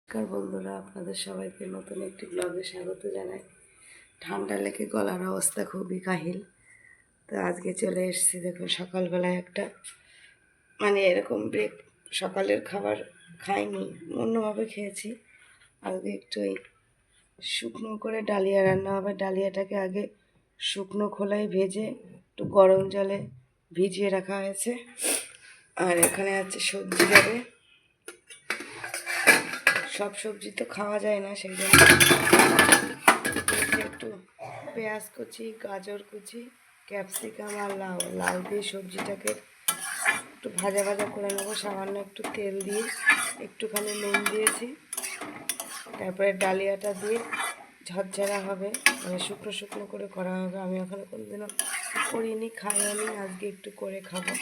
নমস্কার বন্ধুরা, আপনাদের সবাইকে নতুন একটি ব্লগে স্বাগত জানাই। ঠান্ডা লেগে গলার অবস্থা খুবই কাহিল। তো আজকে চলে এসেছি, দেখুন সকালবেলায় একটা এরকম সকালের খাবার খাইনি, অন্যভাবে খেয়েছি। আজকে একটু এই শুকনো করে ডালিয়া রান্না হবে। ডালিয়াটাকে আগে শুকনো খোলায় ভেজে একটু গরম জলে ভিজিয়ে রাখা হয়েছে। আর এখানে আছে সবজি যাবে, সব সবজি তো খাওয়া যায় না, সেই জন্য একটু পেঁয়াজ কুচি, গাজর কুচি, ক্যাপসিকাম আর লাউ দিয়ে সবজিটাকে একটু ভাজা ভাজা করে নেবো। সামান্য একটু তেল দিয়ে একটুখানি নুন দিয়েছি। তারপরে ডালিয়াটা দিয়ে ঝরঝরা হবে, শুকনো শুকনো করে করা হবে। আমি ওখানে কোনোদিনও করিনি, খাইনি, আজকে একটু করে খাবো,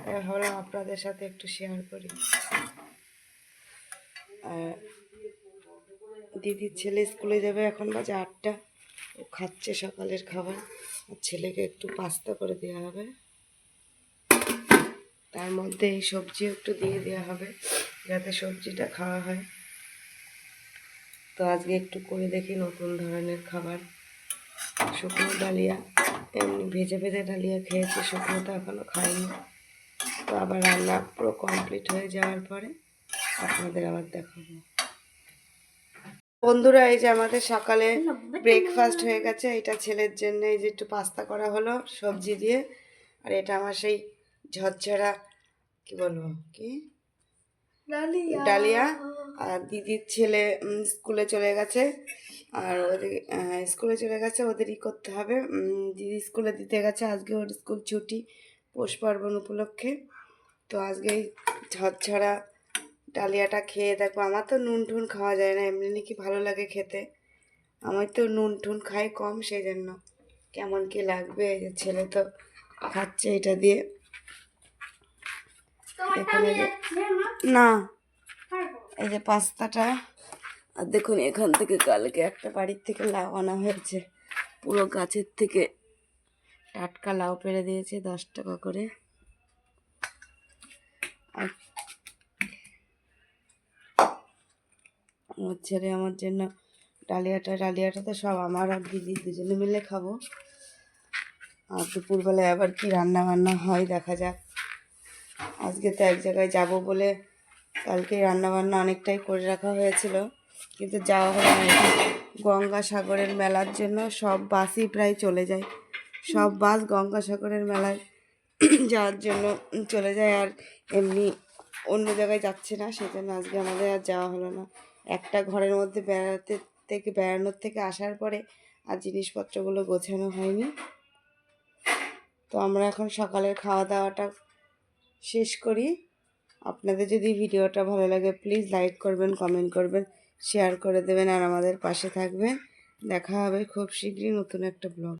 তাই ভাবলাম আপনাদের সাথে একটু শেয়ার করি। আর দিদির ছেলে স্কুলে যাবে, এখন বাজে 8টা। ও খাচ্ছে সকালের খাবার। আর ছেলেকে একটু পাস্তা করে দেওয়া হবে, তার মধ্যে এই সবজি একটু দিয়ে দেওয়া হবে যাতে সবজিটা খাওয়া হয়। তো আজকে একটু করে দেখি নতুন ধরনের খাবার। শুকনো ডালিয়া, এমনি ভেজে ভেজে ডালিয়া খেয়েছি, শুকনোটা এখনও খাইনি। তো আবার রান্না পুরো কমপ্লিট হয়ে যাওয়ার পরে আপনাদের আবার দেখাবো। বন্ধুরা, এই যে আমাদের সকালে ব্রেকফাস্ট হয়ে গেছে। এটা ছেলের জন্য এই যে একটু পাস্তা করা হলো সবজি দিয়ে। আর এটা আমার সেই ঝরঝরা কি বলবো কি ডালিয়া। আর দিদির ছেলে স্কুলে চলে গেছে, আর ওদের স্কুলে চলে গেছে, ওদেরই করতে হবে। দিদি স্কুলে দিতে গেছে, আজকে ওর স্কুল ছুটি পৌষ পার্বণ উপলক্ষে। তো আজকে এই ঝরঝরা ডালিয়াটা খেয়ে দেখবো। আমার তো নুন টুন খাওয়া যায় না, এমনি নাকি ভালো লাগে খেতে। আমি তো নুন টুন খাই কম, সেই জন্য কেমন কি লাগবে। এই যে ছেলে তো খাচ্ছে এটা দিয়ে। এখানে না, এই যে পাস্তাটা। আর দেখুন, এখান থেকে কালকে একটা বাড়ির থেকে লাউ আনা হয়েছে, পুরো গাছের থেকে টাটকা লাউ পেড়ে দিয়েছে 10 টাকা করে। আর আমার ছেলে আমার জন্য ডালিয়াটা তো সব আমার আর দিদি দুজনে মিলে খাবো। আর দুপুরবেলায় আবার কি রান্না বান্না হয় দেখা যাক। আজকে তো এক জায়গায় যাব বলে কালকে রান্নাবান্না অনেকটাই করে রাখা হয়েছিল, কিন্তু যাওয়া হলো না। গঙ্গাসাগরের মেলার জন্য সব বাসই প্রায় চলে যায়, সব বাস গঙ্গাসাগরের মেলায় যাওয়ার জন্য চলে যায়, আর এমনি অন্য জায়গায় যাচ্ছে না। সেই জন্য আজকে আমাদের আর যাওয়া হলো না। একটা ঘরের মধ্যে বেড়ানোর থেকে আসার পরে আর জিনিসপত্রগুলো গোছানো হয়নি। তো আমরা এখন সকালের খাওয়া দাওয়াটা শেষ করি। আপনাদের যদি ভিডিওটা ভালো লাগে প্লিজ লাইক করবেন, কমেন্ট করবেন, শেয়ার করে দেবেন, আর আমাদের পাশে থাকবেন। দেখা হবে খুব শীঘ্রই নতুন একটা ব্লগ।